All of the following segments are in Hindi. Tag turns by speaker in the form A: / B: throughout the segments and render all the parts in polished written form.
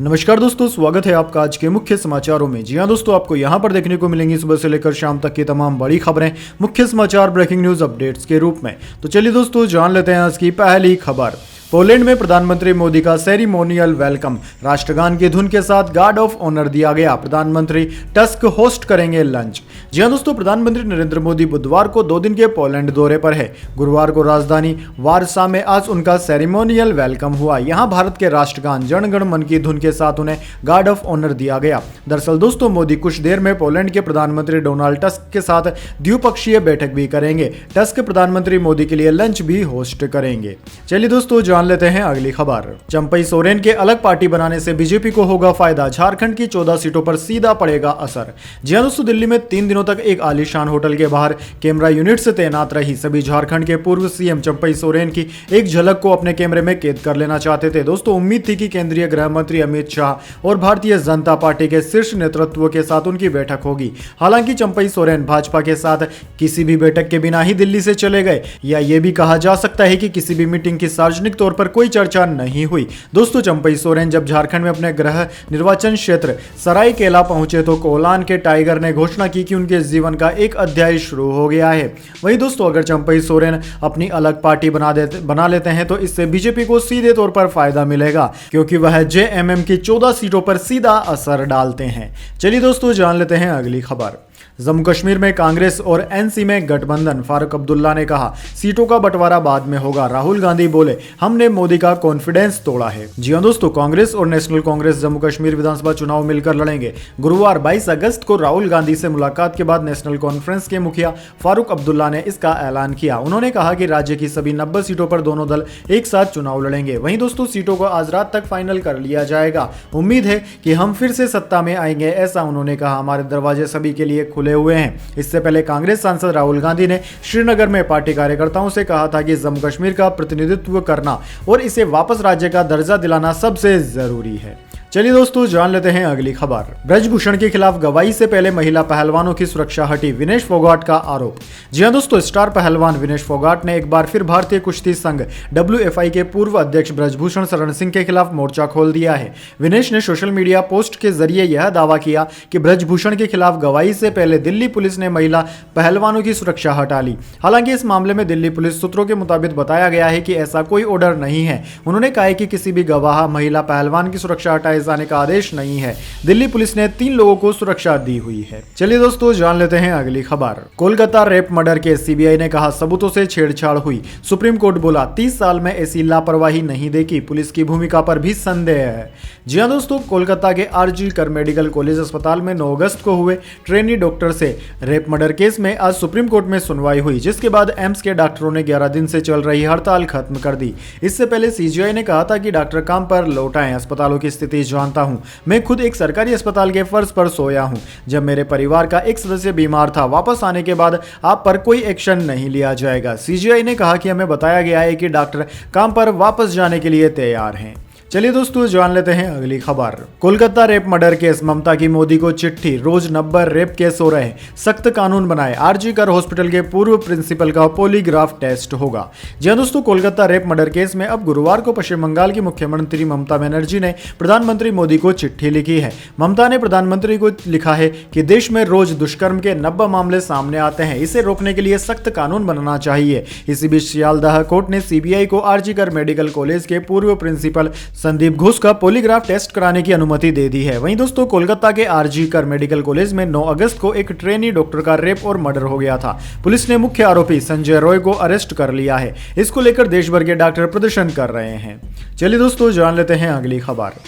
A: नमस्कार दोस्तों, स्वागत है आपका आज के मुख्य समाचारों में। जी हां दोस्तों, आपको यहां पर देखने को मिलेंगी सुबह से लेकर शाम तक की तमाम बड़ी खबरें मुख्य समाचार ब्रेकिंग न्यूज अपडेट्स के रूप में। तो चलिए दोस्तों, जान लेते हैं आज की पहली खबर। पोलैंड में प्रधानमंत्री मोदी का सेरेमोनियल वेलकम, राष्ट्रगान की धुन के साथ गार्ड ऑफ ऑनर दिया गया। प्रधानमंत्री टस्क होस्ट करेंगे लंच। जी हां दोस्तों, प्रधानमंत्री नरेंद्र मोदी बुधवार को 2 दिन के पोलैंड दौरे पर है। गुरुवार को राजधानी वारसा में आज उनका सेरेमोनियल वेलकम हुआ। यहां भारत के राष्ट्रगान जन गण मन की धुन के साथ उन्हें गार्ड ऑफ ऑनर दिया गया। दरअसल दोस्तों, मोदी कुछ देर में पोलैंड के प्रधानमंत्री डोनाल्ड टस्क के साथ द्विपक्षीय बैठक भी करेंगे। टस्क प्रधानमंत्री मोदी के लिए लंच भी होस्ट करेंगे। चलिए दोस्तों, जान लेते हैं अगली खबर। चंपई सोरेन के अलग पार्टी बनाने से बीजेपी को होगा फायदा, झारखंड की 14 सीटों पर सीधा पड़ेगा असर। जी हां दोस्तों, दिल्ली में 3 दिनों तक एक आलीशान होटल के बाहर कैमरा यूनिट से तैनात रही सभी झारखंड के पूर्व सीएम चंपई सोरेन की एक झलक को अपने कैमरे में कैद कर लेना चाहते थे। दोस्तों, उम्मीद थी कि केंद्रीय गृह मंत्री अमित शाह और भारतीय जनता पार्टी के शीर्ष नेतृत्व के साथ उनकी बैठक होगी। हालांकि चंपई सोरेन भाजपा के साथ किसी भी बैठक के बिना ही दिल्ली से चले गए, या ये भी कहा जा सकता है कि किसी भी मीटिंग की सार्वजनिक तौर पर कोई चर्चा नहीं हुई। दोस्तों, चंपई सोरेन जब झारखंड में अपने गृह निर्वाचन क्षेत्र सरायकेला पहुंचे तो कोलान के टाइगर ने घोषणा की कि उनके जीवन का एक अध्याय शुरू हो गया है। वहीं दोस्तों, अगर चंपई सोरेन अपनी अलग पार्टी बना लेते हैं तो इससे बीजेपी को सीधे तौर पर फायदा मिलेगा, क्योंकि वह जेएमएम की 14 सीटों पर सीधा असर डालते हैं। चलिए दोस्तों, जान लेते हैं अगली खबर। जम्मू कश्मीर में कांग्रेस और एनसी में गठबंधन, फारूक अब्दुल्ला ने कहा सीटों का बंटवारा बाद में होगा। राहुल गांधी बोले हमने मोदी का कॉन्फिडेंस तोड़ा है। जी हां दोस्तों, कांग्रेस और नेशनल कांग्रेस जम्मू कश्मीर विधानसभा चुनाव मिलकर लड़ेंगे। गुरुवार 22 अगस्त को राहुल गांधी से मुलाकात के बाद नेशनल कॉन्फ्रेंस के मुखिया फारूक अब्दुल्ला ने इसका ऐलान किया। उन्होंने कहा कि राज्य की सभी 90 सीटों पर दोनों दल एक साथ चुनाव लड़ेंगे। वहीं दोस्तों, सीटों को आज रात तक फाइनल कर लिया जाएगा। उम्मीद है कि हम फिर से सत्ता में आएंगे, ऐसा उन्होंने कहा। हमारे दरवाजे सभी के लिए खुले हुए हैं। इससे पहले कांग्रेस सांसद राहुल गांधी ने श्रीनगर में पार्टी कार्यकर्ताओं से कहा था कि जम्मू कश्मीर का प्रतिनिधित्व करना और इसे वापस राज्य का दर्जा दिलाना सबसे जरूरी है। चलिए दोस्तों, जान लेते हैं अगली खबर। ब्रजभूषण के खिलाफ गवाही से पहले महिला पहलवानों की सुरक्षा हटी, विनेश फोगाट का आरोप। जी हां दोस्तों, स्टार पहलवान विनेश फोगाट ने एक बार फिर भारतीय कुश्ती संघ WFI के पूर्व अध्यक्ष ब्रजभूषण शरण सिंह के खिलाफ मोर्चा खोल दिया है। विनेश ने सोशल मीडिया पोस्ट के जरिए यह दावा किया कि ब्रजभूषण के खिलाफ गवाही से पहले दिल्ली पुलिस ने महिला पहलवानों की सुरक्षा हटा ली। हालांकि इस मामले में दिल्ली पुलिस सूत्रों के मुताबिक बताया गया है कि ऐसा कोई ऑर्डर नहीं है। उन्होंने कहा कि किसी भी गवाह महिला पहलवान की सुरक्षा हटाए जाने का आदेश नहीं है। दिल्ली पुलिस ने 3 लोगों को सुरक्षा दी हुई है। चलिए दोस्तों, जान लेते हैं अगली खबर। Kolkata rape murder case, CBI ने कहा सबूतों से छेड़छाड़ हुई। सुप्रीम कोर्ट बोला 30 साल में ऐसी लापरवाही नहीं देखी, पुलिस की भूमिका पर भी संदेह है। जी हां दोस्तों, कोलकाता के आरजी कर मेडिकल कॉलेज अस्पताल में 9 अगस्त को हुए ट्रेनी डॉक्टर से रेप मर्डर केस में आज सुप्रीम कोर्ट में सुनवाई हुई, जिसके बाद एम्स के डॉक्टरों ने 11 दिन से चल रही हड़ताल खत्म कर दी। इससे पहले सीजीआई ने कहा था कि डॉक्टर काम पर लौट आए। अस्पतालों की स्थिति जानता हूं, मैं खुद एक सरकारी अस्पताल के फर्श पर सोया हूं। जब मेरे परिवार का एक सदस्य बीमार था, वापस आने के बाद आप पर कोई एक्शन नहीं लिया जाएगा। सीजीआई ने कहा कि हमें बताया गया है कि डॉक्टर काम पर वापस जाने के लिए तैयार हैं। चलिए दोस्तों, जान लेते हैं अगली खबर। कोलकाता रेप मर्डर केस, ममता की मोदी को चिट्ठी, रोज 90 रेप केस हो रहे, सख्त कानून बनाए। आरजी कर हॉस्पिटल के पूर्व प्रिंसिपल का पॉलीग्राफ टेस्ट होगा। जी हां दोस्तों, कोलकाता रेप मर्डर केस में अब गुरुवार को पश्चिम बंगाल की मुख्यमंत्री ममता बनर्जी ने प्रधानमंत्री मोदी को चिट्ठी लिखी है। ममता ने प्रधानमंत्री को लिखा है कि देश में रोज दुष्कर्म के 90 मामले सामने आते हैं, इसे रोकने के लिए सख्त कानून बनना चाहिए। इसी बीच सियालदाह कोर्ट ने सीबीआई को आरजी कर मेडिकल कॉलेज के पूर्व प्रिंसिपल संदीप घोष का पॉलीग्राफ टेस्ट कराने की अनुमति दे दी है। वहीं दोस्तों, कोलकाता के आरजी कर मेडिकल कॉलेज में 9 अगस्त को एक ट्रेनी डॉक्टर का रेप और मर्डर हो गया था। पुलिस ने मुख्य आरोपी संजय रॉय को अरेस्ट कर लिया है। इसको लेकर देश भर के डॉक्टर प्रदर्शन कर रहे हैं। चलिए दोस्तों, जान लेते हैं अगली खबर।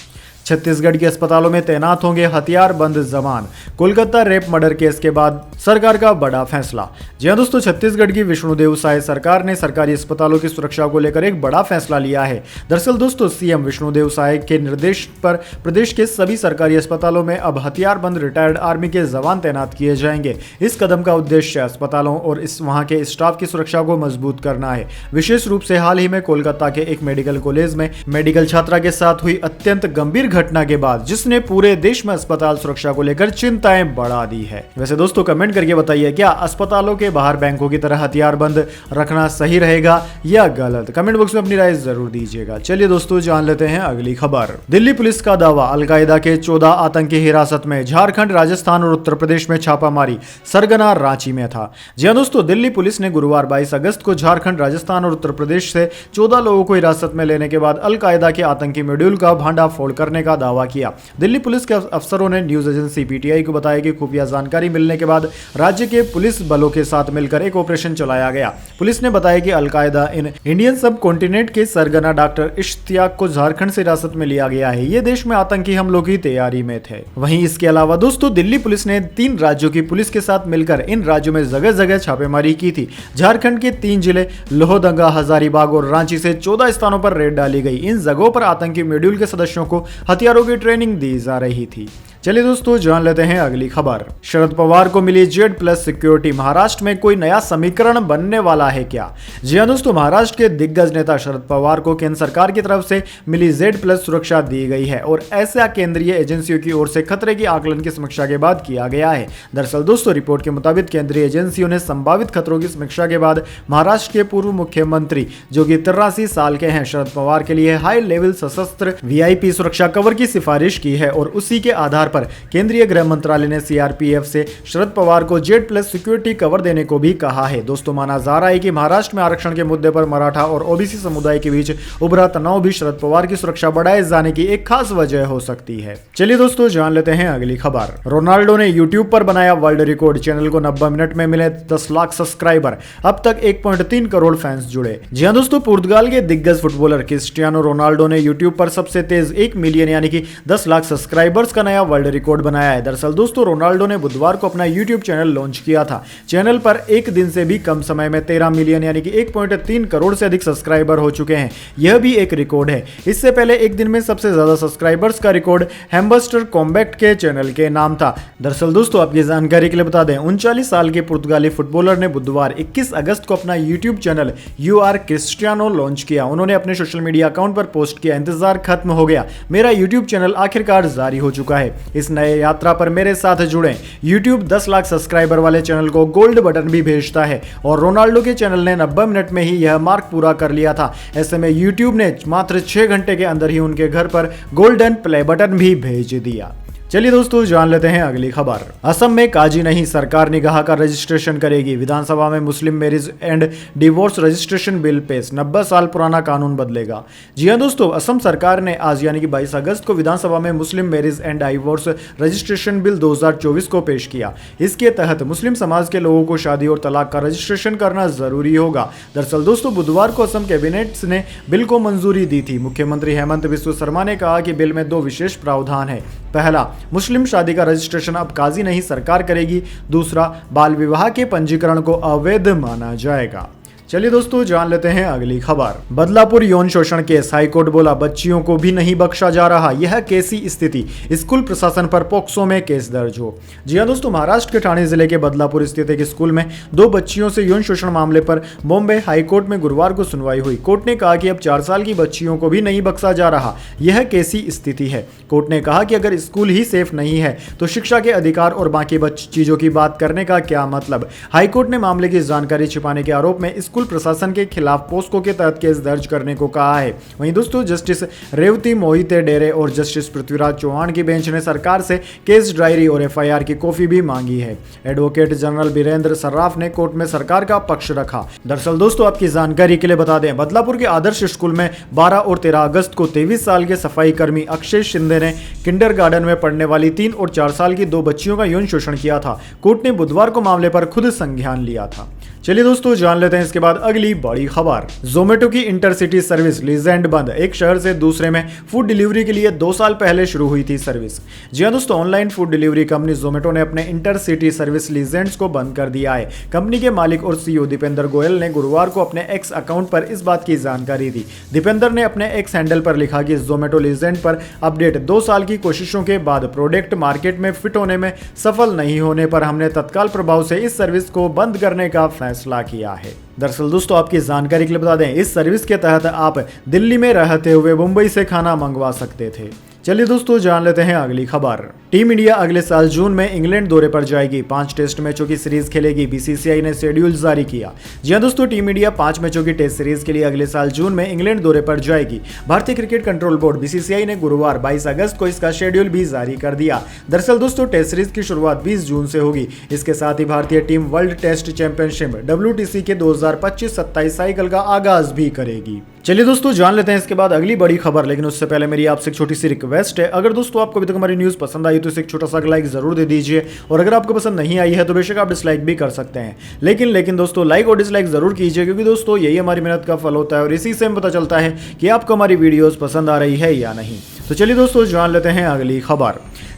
A: छत्तीसगढ़ के अस्पतालों में तैनात होंगे हथियारबंद जवान, कोलकाता रेप मर्डर केस के बाद सरकार का बड़ा फैसला। जी हां दोस्तों, छत्तीसगढ़ की विष्णुदेव साय सरकार ने सरकारी अस्पतालों की सुरक्षा को लेकर एक बड़ा फैसला लिया है। दरअसल दोस्तों, सीएम विष्णुदेव साय के निर्देश पर प्रदेश के सभी सरकारी अस्पतालों में अब हथियारबंद रिटायर्ड आर्मी के जवान तैनात किए जाएंगे। इस कदम का उद्देश्य अस्पतालों और वहां के स्टाफ की सुरक्षा को मजबूत करना है। विशेष रूप से हाल ही में कोलकाता के एक मेडिकल कॉलेज में मेडिकल छात्रा के साथ हुई अत्यंत गंभीर घटना के बाद, जिसने पूरे देश में अस्पताल सुरक्षा को लेकर चिंताएं बढ़ा दी है। वैसे दोस्तों कमेंट करके बताइए, क्या अस्पतालों के बाहर बैंकों की तरह हथियार बंद रखना सही रहेगा या गलत? कमेंट बॉक्स में अपनी राय जरूर दीजिएगा। चलिए दोस्तों जान लेते हैं अगली खबर। दिल्ली पुलिस का दावा, अलकायदा के 14 आतंकी हिरासत में, झारखंड, राजस्थान और उत्तर प्रदेश में छापामारी, सरगना रांची में था। जी हां दोस्तों, दिल्ली पुलिस ने गुरुवार 22 अगस्त को झारखंड, राजस्थान और उत्तर प्रदेश से 14 लोगों को हिरासत में लेने के बाद अलकायदा के आतंकी मॉड्यूल का भांडाफोड़ करने का दावा किया। दिल्ली पुलिस के अफसरों ने न्यूज एजेंसी पीटीआई को बताया कि खुफिया जानकारी मिलने के बाद राज्य के पुलिस बलों के साथ मिलकर एक ऑपरेशन चलाया गया। पुलिस ने बताया कि अलकायदा इन इंडियन सब कॉन्टिनेंट के सरगना डॉक्टर इश्तियाक को झारखंड से हिरासत में लिया गया है। ये देश में आतंकी हमलों की तैयारी में थे। वहीं इसके अलावा दोस्तों दिल्ली पुलिस ने 3 राज्यों की पुलिस के साथ मिलकर इन राज्यों में जगह जगह छापेमारी की थी। झारखंड के 3 जिले लोहरदगा, हजारीबाग और रांची से 14 स्थानों पर रेड डाली गई। इन जगहों पर आतंकी मॉड्यूल के सदस्यों को हथियारों की ट्रेनिंग दी जा रही थी। चलिए दोस्तों जान लेते हैं अगली खबर। शरद पवार को मिली Z+ सिक्योरिटी, महाराष्ट्र में कोई नया समीकरण बनने वाला है क्या? जी हां दोस्तों, महाराष्ट्र के दिग्गज नेता शरद पवार को केंद्र सरकार की तरफ से मिली Z+ सुरक्षा दी गई है और ऐसा केंद्रीय एजेंसियों की ओर से खतरे की आकलन की समीक्षा के बाद किया गया है। दरअसल दोस्तों रिपोर्ट के मुताबिक केंद्रीय एजेंसियों ने संभावित खतरों की समीक्षा के बाद महाराष्ट्र के पूर्व मुख्यमंत्री जो कि 83 साल के हैं शरद पवार के लिए हाई लेवल सशस्त्र VIP सुरक्षा कवर की सिफारिश की है और उसी के आधार पर केंद्रीय गृह मंत्रालय ने CRPF से शरद पवार को Z+ सिक्योरिटी कवर देने को भी कहा है। दोस्तों माना जा रहा है कि महाराष्ट्र में आरक्षण के मुद्दे पर मराठा और OBC समुदाय के बीच उभरा तनाव भी शरद पवार की सुरक्षा बढ़ाए जाने की एक खास वजह हो सकती है। चलिए दोस्तों जान लेते हैं अगली खबर। रोनाल्डो ने YouTube पर बनाया वर्ल्ड रिकॉर्ड, चैनल को 90 मिनट में मिले 10 लाख सब्सक्राइबर, अब तक 1.3 करोड़ फैंस जुड़े। जी हां दोस्तों, पुर्तगाल के दिग्गज फुटबॉलर क्रिस्टियानो रोनाल्डो ने YouTube पर सबसे तेज 1 मिलियन यानी कि 10 लाख सब्सक्राइबर्स का नया वर्ल्ड रिकॉर्ड बनाया है। दरअसल दोस्तों रोनाल्डो ने बुधवार को अपना YouTube चैनल लॉन्च किया था। चैनल पर एक दिन से भी कम समय में 13 मिलियन यानी कि 1.3 करोड़ से अधिक सब्सक्राइबर हो चुके हैं। यह भी एक रिकॉर्ड है। इससे पहले एक दिन में सबसे ज्यादा सब्सक्राइबर्स का रिकॉर्ड हैम्बस्टर कॉम्बैक्ट के चैनल के नाम था। दरअसल दोस्तों आपकी जानकारी के लिए बता दें, 39 साल के पुर्तगाली फुटबॉलर ने बुधवार 21 अगस्त को अपना YouTube channel UR Cristiano launch किया। उन्होंने अपने सोशल मीडिया अकाउंट पर पोस्ट किया, इंतजार खत्म हो गया, मेरा YouTube चैनल आखिरकार जारी हो चुका है। इस नए यात्रा पर मेरे साथ जुड़ें। YouTube 10 लाख सब्सक्राइबर वाले चैनल को गोल्ड बटन भी भेजता है और रोनाल्डो के चैनल ने 90 मिनट में ही यह मार्क पूरा कर लिया था। ऐसे में YouTube ने मात्र 6 घंटे के अंदर ही उनके घर पर गोल्डन प्ले बटन भी भेज दिया। चलिए दोस्तों जान लेते हैं अगली खबर। असम में काजी नहीं, सरकार निकाह का रजिस्ट्रेशन करेगी, विधानसभा में मुस्लिम marriage and divorce registration bill पेश, 90 साल पुराना कानून बदलेगा। जी हां दोस्तों, असम सरकार ने आज यानी कि 22 अगस्त को विधानसभा में मुस्लिम marriage and divorce registration bill 2024 को पेश किया। इसके तहत मुस्लिम समाज के लोगों को शादी और तलाक का रजिस्ट्रेशन करना जरूरी होगा। दरअसल दोस्तों बुधवार को असम कैबिनेट ने बिल को मंजूरी दी थी। मुख्यमंत्री हेमंत बिस्वा शर्मा ने कहा कि बिल में 2 विशेष प्रावधान है। पहला, मुस्लिम शादी का रजिस्ट्रेशन अब काजी नहीं सरकार करेगी। दूसरा, बाल विवाह के पंजीकरण को अवैध माना जाएगा। चलिए दोस्तों जान लेते हैं अगली खबर। बदलापुर यौन शोषण केस, हाईकोर्ट बोला बच्चियों को भी नहीं बख्शा जा रहा, यह कैसी स्थिति, स्कूल प्रशासन पर पोक्सो में केस दर्ज हो। जी हां दोस्तों, महाराष्ट्र के ठाणे जिले के बदलापुर स्थित एक स्कूल में 2 बच्चियों से यौन शोषण मामले पर बॉम्बे हाईकोर्ट में गुरुवार को सुनवाई हुई। कोर्ट ने कहा कि अब 4 साल की बच्चियों को भी नहीं बख्शा जा रहा, यह कैसी स्थिति है। कोर्ट ने कहा कि अगर स्कूल ही सेफ नहीं है तो शिक्षा के अधिकार और बाकी चीजों की बात करने का क्या मतलब। हाईकोर्ट ने मामले की जानकारी छिपाने के आरोप में स्कूल प्रशासन के खिलाफ पोस्को के तहत केस दर्ज करने को कहा है। वहीं दोस्तों जस्टिस रेवती मोहिते डेरे और जस्टिस पृथ्वीराज चौहान की बेंच ने सरकार से केस डायरी और FIR की कॉपी भी मांगी है। एडवोकेट जनरल बीरेंद्र सर्राफ ने कोर्ट में सरकार का पक्ष रखा। दरअसल दोस्तों आपकी जानकारी के लिए बता दें, बदलापुर के आदर्श स्कूल में 12 और 13 अगस्त को 23 साल के सफाई कर्मी अक्षय शिंदे ने किंडरगार्टन में पढ़ने वाली 3 और 4 साल की 2 बच्चियों का यौन शोषण किया था। कोर्ट ने बुधवार को मामले पर खुद संज्ञान लिया था। चलिए दोस्तों जान लेते हैं इसके बाद अगली बड़ी खबर। जोमेटो की इंटरसिटी सर्विस लीजेंड बंद, एक शहर से दूसरे में फूड डिलीवरी के लिए 2 साल पहले शुरू हुई थी सर्विस। जी हां दोस्तों, online food delivery company Zomato ने अपने इंटरसिटी सर्विस लीजेंड्स को बंद कर दिया है। कंपनी के मालिक और CEO दीपेंद्र गोयल ने गुरुवार को अपने X अकाउंट पर इस बात की जानकारी दी। दीपेंद्र ने अपने X हैंडल पर लिखा कि जोमेटो लीजेंड पर अपडेट, 2 साल की कोशिशों के बाद प्रोडक्ट मार्केट में फिट होने में सफल नहीं होने पर हमने तत्काल प्रभाव से इस सर्विस को बंद करने का फैसला किया है। दरअसल दोस्तों आपकी जानकारी के लिए बता दें, इस सर्विस के तहत आप दिल्ली में रहते हुए मुंबई से खाना मंगवा सकते थे। चलिए दोस्तों जान लेते हैं अगली खबर। टीम इंडिया अगले साल जून में इंग्लैंड दौरे पर जाएगी। 5 टेस्ट मैचों की सीरीज खेलेगी। बीसीसीआई ने शेड्यूल जारी किया। जी हां दोस्तों, टीम इंडिया 5 मैचों की टेस्ट सीरीज के लिए अगले साल जून में इंग्लैंड दौरे पर जाएगी। भारतीय क्रिकेट कंट्रोल बोर्ड बीसीसीआई ने गुरुवार 22 अगस्त को इसका शेड्यूल भी जारी कर दिया। दरअसल दोस्तों, टेस्ट सीरीज की शुरुआत 20 जून से होगी। इसके साथ ही भारतीय team world test championship WTC के 2025-27 साइकिल का आगाज भी करेगी। चलिए दोस्तों जान लेते हैं इसके बाद अगली बड़ी खबर, लेकिन उससे पहले मेरी आपसे एक छोटी सी रिक्वेस्ट है। अगर दोस्तों आपको अभी तक हमारी न्यूज़ पसंद आई तो इसे एक छोटा सा लाइक जरूर दे दीजिए, और अगर आपको पसंद नहीं आई है तो बेशक आप डिसलाइक भी कर सकते हैं, लेकिन दोस्तों लाइक और डिसलाइक जरूर कीजिए, क्योंकि दोस्तों यही हमारी मेहनत का फल होता है और इसी से हमें पता चलता है कि आपको हमारी वीडियोस पसंद आ रही है या नहीं। तो चलिए दोस्तों जान लेते हैं अगली खबर।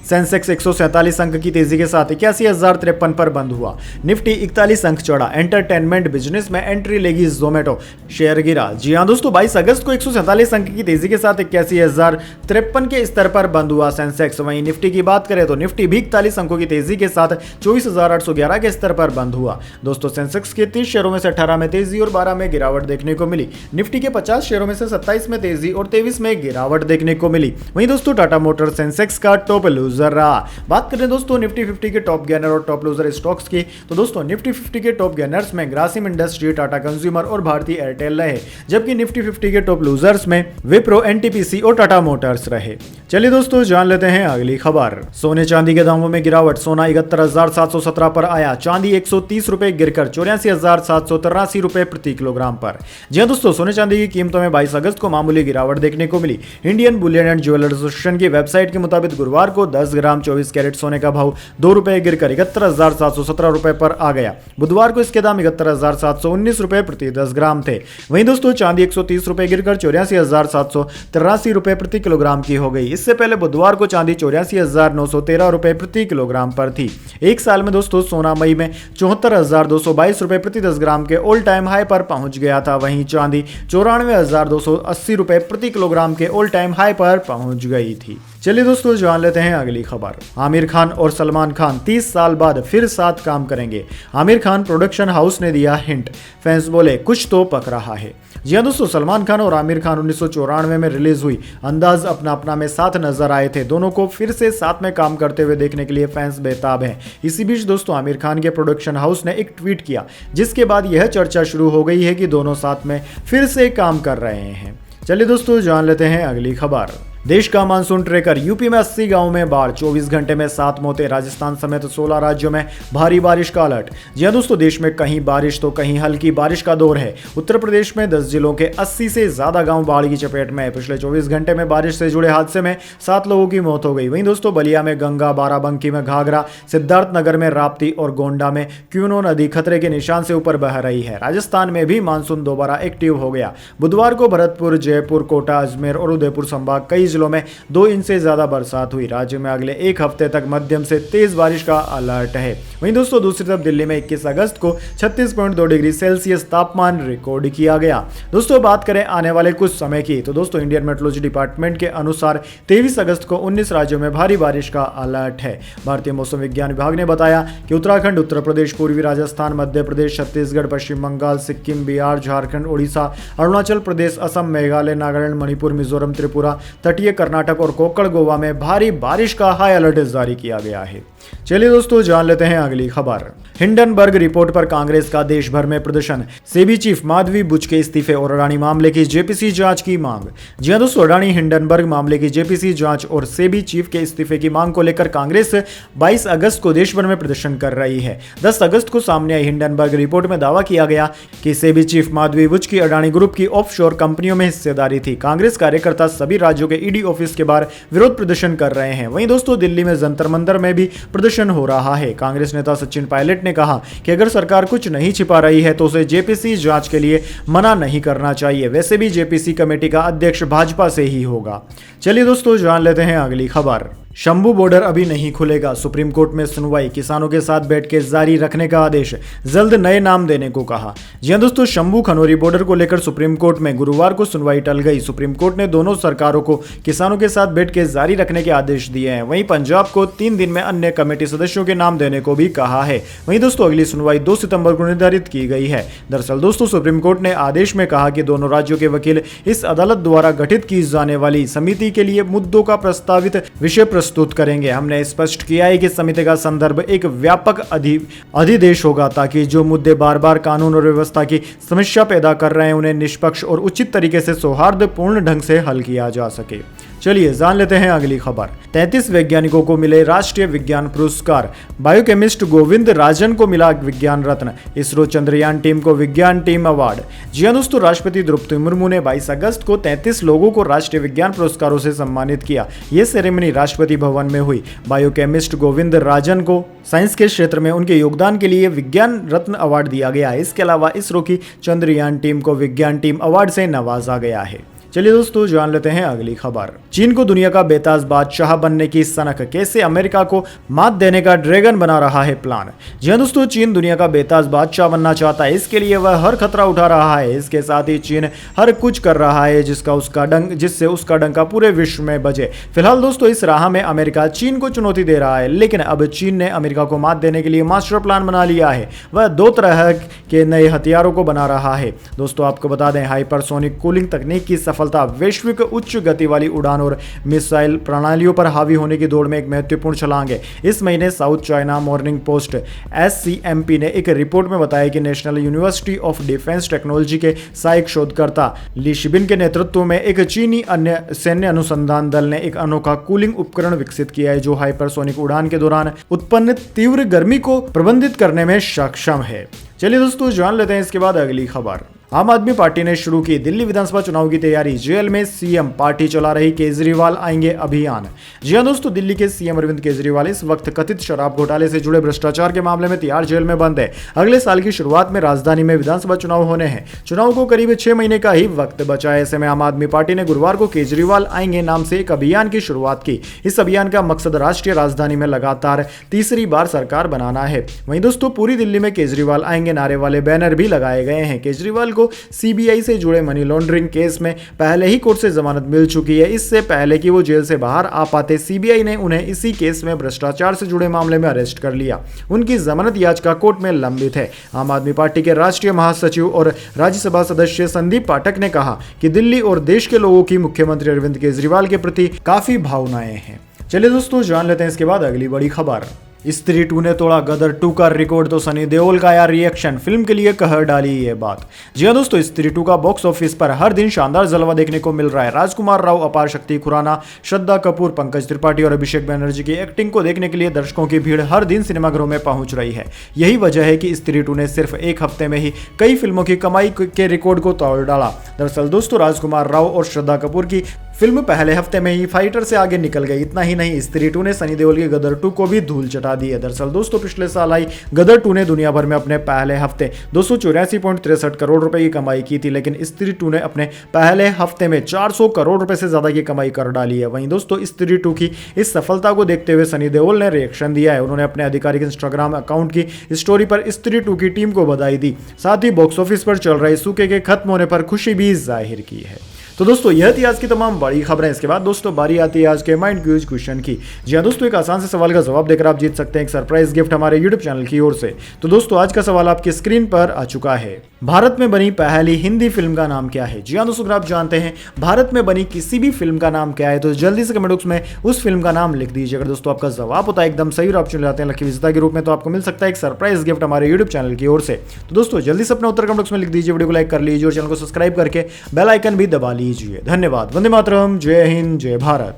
A: सेंसेक्स 147 अंक की तेजी के साथ 81,053 पर बंद हुआ। निफ्टी 41 अंक चढ़ा। एंटरटेनमेंट बिजनेस में एंट्री लेगी जोमेटो, शेयर गिरा। जी हां दोस्तों, 22 अगस्त को 147 अंक की तेजी के साथ 81,053 के स्तर पर बंद हुआ सेंसेक्स। वहीं निफ्टी की बात करें तो निफ्टी भी 41 अंकों की तेजी के साथ 24,811 के स्तर पर बंद हुआ। दोस्तों सेंसेक्स के 30 शेयरों में से 18 में तेजी और 12 में गिरावट देखने को मिली। निफ्टी के 50 शेयरों में से 27 में तेजी और 23 में गिरावट देखने को मिली। वहीं दोस्तों टाटा मोटर सेंसेक्स का टॉप लूजर रहा। बात करें दोस्तों निफ्टी 50 के टॉप गेनर और टॉप लूजर स्टॉक्स की, तो दोस्तों निफ्टी 50 के टॉप गेनर्स में ग्रासिम इंडस्ट्री, टाटा कंज्यूमर और भारतीय एयरटेल रहे, जबकि निफ्टी 50 के टॉप लूजर्स में विप्रो, एनटीपीसी और टाटा मोटर्स रहे। चलिए दोस्तों जान लेते हैं अगली खबर। सोने चांदी के दामों में गिरावट। सोना 71,717 पर आया। चांदी 130 रुपए गिरकर 84,783 रुपए प्रति किलोग्राम पर। जी हां दोस्तों, सोने चांदी की कीमतों में 22 अगस्त को मामूली गिरावट देखने को मिली। Indian bullion and jewellers association की वेबसाइट के मुताबिक गुरुवार को 10 ग्राम 24 कैरेट सोने का भाव 2 रुपए गिरकर 71,717 रुपए पर आ गया। बुधवार को इसके दाम 71,719 रुपए प्रति 10 ग्राम थे। वहीं दोस्तों चांदी 130 रुपए गिरकर 84,783 रुपए प्रति किलोग्राम की हो गई। इससे पहले बुधवार को चांदी 84,913 रुपए प्रति किलोग्राम पर थी। एक साल में दोस्तों सोना मई में 74,222 रुपए प्रति 10 ग्राम के ऑल टाइम हाई पर पहुंच गया था। वहीं चांदी 94,280 रुपए प्रति किलोग्राम के ऑल टाइम हाई पर पहुंच गई थी। चलिए दोस्तों जान लेते हैं अगली खबर। आमिर खान और सलमान खान 30 साल बाद फिर साथ काम करेंगे। आमिर खान प्रोडक्शन हाउस ने दिया हिंट। फैंस बोले कुछ तो पक रहा है। जी हां दोस्तों, सलमान खान और आमिर खान 1994 में रिलीज हुई अंदाज अपना अपना में साथ नजर आए थे। दोनों को फिर से साथ में काम करते हुए देखने के लिए फैंस बेताब हैं। इसी बीच दोस्तों आमिर खान के प्रोडक्शन हाउस ने एक ट्वीट किया, जिसके बाद यह चर्चा शुरू हो गई है कि दोनों साथ में फिर से काम कर रहे हैं। चलिए दोस्तों जान लेते हैं अगली खबर। देश का मानसून ट्रेकर। यूपी में 80 गांवों में बाढ़। 24 घंटे में 7 मौतें। राजस्थान समेत 16 राज्यों में भारी बारिश का अलर्ट। जी हां दोस्तों, देश में कहीं बारिश तो कहीं हल्की बारिश का दौर है। उत्तर प्रदेश में 10 जिलों के 80 से ज्यादा गांव बाढ़ की चपेट में है। पिछले 24 घंटे में बारिश से जुड़े हादसे में 7 लोगों की मौत हो गई। वहीं दोस्तों बलिया में गंगा, बाराबंकी में घाघरा, सिद्धार्थनगर में राप्ती और गोंडा में क्यूनो नदी खतरे के निशान से ऊपर बह रही है। राजस्थान में भी मानसून दोबारा एक्टिव हो गया। बुधवार को भरतपुर, जयपुर, कोटा, अजमेर और उदयपुर संभाग कई जिलों में 2 इंच से ज्यादा बरसात हुई। राज्य में अगले एक हफ्ते तक मध्यम से तेज बारिश का अलर्ट है। वहीं दोस्तों दूसरी तरफ दिल्ली में 21 अगस्त को 36.2 डिग्री सेल्सियस तापमान रिकॉर्ड किया गया। दोस्तों बात करें आने वाले कुछ समय की, तो दोस्तों इंडियन मेट्रोलॉजी डिपार्टमेंट के अनुसार 23 अगस्त को 19 राज्यों में भारी बारिश का अलर्ट है। भारतीय मौसम विज्ञान विभाग ने बताया कि उत्तराखंड, उत्तर प्रदेश, पूर्वी राजस्थान, मध्य प्रदेश, छत्तीसगढ़, पश्चिम बंगाल, सिक्किम, बिहार, झारखंड, ओडिशा, अरुणाचल प्रदेश, असम, मेघालय, नागालैंड, मणिपुर, मिजोरम, त्रिपुरा, तटीय कर्नाटक और कोंकण गोवा में भारी बारिश का हाई अलर्ट जारी किया गया है। चलिए दोस्तों जान लेते हैं अगली खबर। हिंडनबर्ग रिपोर्ट पर कांग्रेस का देश भर में प्रदर्शन। सेबी चीफ माधवी बुच के इस्तीफे और अडानी मामले की जेपीसी जांच की मांग। जी हां दोस्तों, अडानी हिंडनबर्ग मामले की जेपीसी जांच और सेबी चीफ के इस्तीफे की मांग को लेकर कांग्रेस 22 अगस्त को देश भर में प्रदर्शन कर रही है। 10 अगस्त को सामने आई हिंडनबर्ग रिपोर्ट में दावा किया गया कि सेबी चीफ माधवी बुच की अडानी ग्रुप की ऑफशोर कंपनियों में हिस्सेदारी थी। कांग्रेस कार्यकर्ता सभी राज्यों के ईडी ऑफिस के बाहर विरोध प्रदर्शन कर रहे हैं। वहीं दोस्तों दिल्ली में जंतर मंतर में भी प्रदर्शन हो रहा है। कांग्रेस नेता सचिन पायलट ने कहा कि अगर सरकार कुछ नहीं छिपा रही है तो उसे जेपीसी जांच के लिए मना नहीं करना चाहिए। वैसे भी जेपीसी कमेटी का अध्यक्ष भाजपा से ही होगा। चलिए दोस्तों जान लेते हैं अगली खबर। शंभू बॉर्डर अभी नहीं खुलेगा, सुप्रीम कोर्ट में सुनवाई, किसानों के साथ बैठ के जारी रखने का आदेश, जल्द नए नाम देने को कहा। जी हां दोस्तों, शंभू खनौरी बॉर्डर को लेकर सुप्रीम कोर्ट में गुरुवार को सुनवाई टल गई। सुप्रीम कोर्ट ने दोनों सरकारों को किसानों के साथ बैठ के जारी रखने के आदेश दिए हैं। वहीं पंजाब को 3 दिन में अन्य कमेटी सदस्यों के नाम देने को भी कहा है। वहीं दोस्तों अगली सुनवाई 2 सितंबर को निर्धारित की गई है। दरअसल दोस्तों सुप्रीम कोर्ट ने आदेश में कहा कि दोनों राज्यों के वकील इस अदालत द्वारा गठित की जाने वाली समिति के लिए मुद्दों का प्रस्तावित विषय प्रस्तुत करेंगे। हमने स्पष्ट किया है कि समिति का संदर्भ एक व्यापक अधिदेश होगा ताकि जो मुद्दे बार बार कानून और व्यवस्था की समस्या पैदा कर रहे हैं उन्हें निष्पक्ष और उचित तरीके से सौहार्दपूर्ण ढंग से हल किया जा सके। चलिए जान लेते हैं अगली खबर। 33 वैज्ञानिकों को मिले राष्ट्रीय विज्ञान पुरस्कार, बायोकेमिस्ट गोविंद राजन को मिला विज्ञान रत्न, इसरो चंद्रयान टीम को विज्ञान टीम अवार्ड। जी हां दोस्तों, राष्ट्रपति द्रौपदी मुर्मू ने 22 अगस्त को 33 लोगों को राष्ट्रीय विज्ञान पुरस्कारों से सम्मानित किया। यह सेरेमनी राष्ट्रपति भवन में हुई। बायोकेमिस्ट गोविंद राजन को साइंस के क्षेत्र में उनके योगदान के लिए विज्ञान रत्न अवार्ड दिया गया है। इसके अलावा इसरो की चंद्रयान टीम को विज्ञान टीम अवार्ड से नवाजा गया है। चलिए दोस्तों जान लेते हैं अगली खबर। चीन को दुनिया का बेताज बादशाह बनने की सनक, कैसे अमेरिका को मात देने का ड्रैगन बना रहा है प्लान। जी हां दोस्तों, चीन दुनिया का बेताज बादशाह बनना चाहता है, इसके लिए वह हर खतरा उठा रहा है। इसके साथ ही चीन हर कुछ कर रहा है जिससे उसका डंका पूरे विश्व में बजे। फिलहाल दोस्तों इस राह में अमेरिका चीन को चुनौती दे रहा है, लेकिन अब चीन ने अमेरिका को मात देने के लिए मास्टर प्लान बना लिया है। वह 2 तरह के नए हथियारों को बना रहा है। दोस्तों आपको बता दें, हाइपरसोनिक कूलिंग तकनीक की सफलता वैश्विक उच्च गति वाली उड़ान और मिसाइल प्रणालियों पर हावी होने की दौड़ में एक महत्वपूर्ण छलांग है। इस महीने south China morning post SCMP ने एक रिपोर्ट में बताया कि national university of defence technology के सहायक शोधकर्ता ली शिबिन के नेतृत्व में एक चीनी अन्य सैन्य अनुसंधान दल ने एक अनोखा कूलिंग उपकरण विकसित किया है जो हाइपरसोनिक उड़ान के दौरान उत्पन्न तीव्र गर्मी को प्रबंधित करने में सक्षम है। चलिए दोस्तों जान लेते हैं इसके बाद अगली खबर। आम आदमी पार्टी ने शुरू की दिल्ली विधानसभा चुनाव की तैयारी, जेल में सीएम, पार्टी चला रही केजरीवाल आएंगे अभियान। जी हां दोस्तों, दिल्ली के सीएम अरविंद केजरीवाल इस वक्त कथित शराब घोटाले से जुड़े भ्रष्टाचार के मामले में तिहाड़ जेल में बंद है। अगले साल की शुरुआत में राजधानी में विधानसभा चुनाव होने हैं। चुनाव को करीब 6 महीने का ही वक्त बचा है। ऐसे में आम आदमी पार्टी ने गुरुवार को केजरीवाल आएंगे नाम से एक अभियान की शुरुआत की। इस अभियान का मकसद राष्ट्रीय राजधानी में लगातार तीसरी बार सरकार बनाना है। वहीं दोस्तों पूरी दिल्ली में केजरीवाल आएंगे नारे वाले बैनर भी लगाए गए हैं। केजरीवाल को सीबीआई से जुड़े मनी लॉन्ड्रिंग केस में पहले ही कोर्ट से जमानत मिल चुकी है। इससे पहले कि वो जेल से बाहर आ पाते, सीबीआई ने उन्हें इसी केस में भ्रष्टाचार से जुड़े मामले में अरेस्ट कर लिया। उनकी जमानत याचिका कोर्ट में लंबित है। आम आदमी पार्टी के राष्ट्रीय महासचिव और राज्यसभा सदस्य संदीप पाठक ने कहा कि दिल्ली और देश के लोगों की मुख्यमंत्री अरविंद केजरीवाल के प्रति काफी भावनाएं हैं। चलिए दोस्तों जान लेते हैं इसके बाद अगली बड़ी खबर। स्त्री 2 ने तोड़ा गदर 2 का रिकॉर्ड, तो सनी देओल का आया रिएक्शन, फिल्म के लिए कह डाली ये बात। जी हां दोस्तों, स्त्री 2 का बॉक्स ऑफिस पर हर दिन शानदार जलवा देखने को मिल रहा है। राजकुमार राव, अपार शक्ति खुराना, श्रद्धा कपूर, पंकज त्रिपाठी और अभिषेक बैनर्जी की एक्टिंग को देखने के लिए दर्शकों की भीड़ हर दिन सिनेमाघरों में पहुंच रही है। यही वजह है कि स्त्री 2 ने सिर्फ एक हफ्ते में ही कई फिल्मों की कमाई के रिकॉर्ड को तोड़ डाला। दरअसल दोस्तों राजकुमार राव और श्रद्धा कपूर की फिल्म पहले हफ्ते में ही फाइटर से आगे निकल गई। इतना ही नहीं, स्त्री 2 ने सनी देओल की गदर 2 को भी धूल चटा दी है। दरअसल दोस्तों पिछले साल आई गदर 2 ने दुनिया भर में अपने पहले हफ्ते 284.63 करोड़ रुपए की कमाई की थी, लेकिन स्त्री 2 ने अपने पहले हफ्ते में 400 करोड़ रुपए से ज्यादा की कमाई कर डाली है। वहीं दोस्तों स्त्री 2 की इस सफलता को देखते हुए सनी देओल ने रिएक्शन दिया है। उन्होंने अपने आधिकारिक इंस्टाग्राम अकाउंट की स्टोरी पर स्त्री 2 की टीम को बधाई दी, साथ ही बॉक्स ऑफिस पर चल रहे सूखे के खत्म होने पर खुशी भी जाहिर की है। तो दोस्तों यह थी आज की तमाम बड़ी खबरें। इसके बाद दोस्तों बारी आती है आज के माइंड क्यूज क्वेश्चन की। जी हां दोस्तों, एक आसान से सवाल का जवाब देकर आप जीत सकते हैं एक सरप्राइज गिफ्ट हमारे यूट्यूब चैनल की ओर से। तो दोस्तों आज का सवाल आपकी स्क्रीन पर आ चुका है। भारत में बनी पहली हिंदी फिल्म का नाम क्या है? जी हां दोस्तों, अगर आप जानते हैं भारत में बनी किसी भी फिल्म का नाम क्या है तो जल्दी से कमेंट बॉक्स में उस फिल्म का नाम लिख दीजिए। अगर दोस्तों आपका जवाब होता है एकदम सही और आप चुन जाते हैं लकी विजेता के रूप में, तो आपको मिल सकता है एक सरप्राइज गिफ्ट हमारे यूट्यूब चैनल की ओर से। तो दोस्तों जल्दी से अपना उत्तर कमेंट बॉक्स में लिख दीजिए, वीडियो को लाइक कर लीजिए और चैनल को सब्सक्राइब करके बेल आइकन भी दबा लीजिए। धन्यवाद। वंदे मातरम। जय हिंद, जय भारत।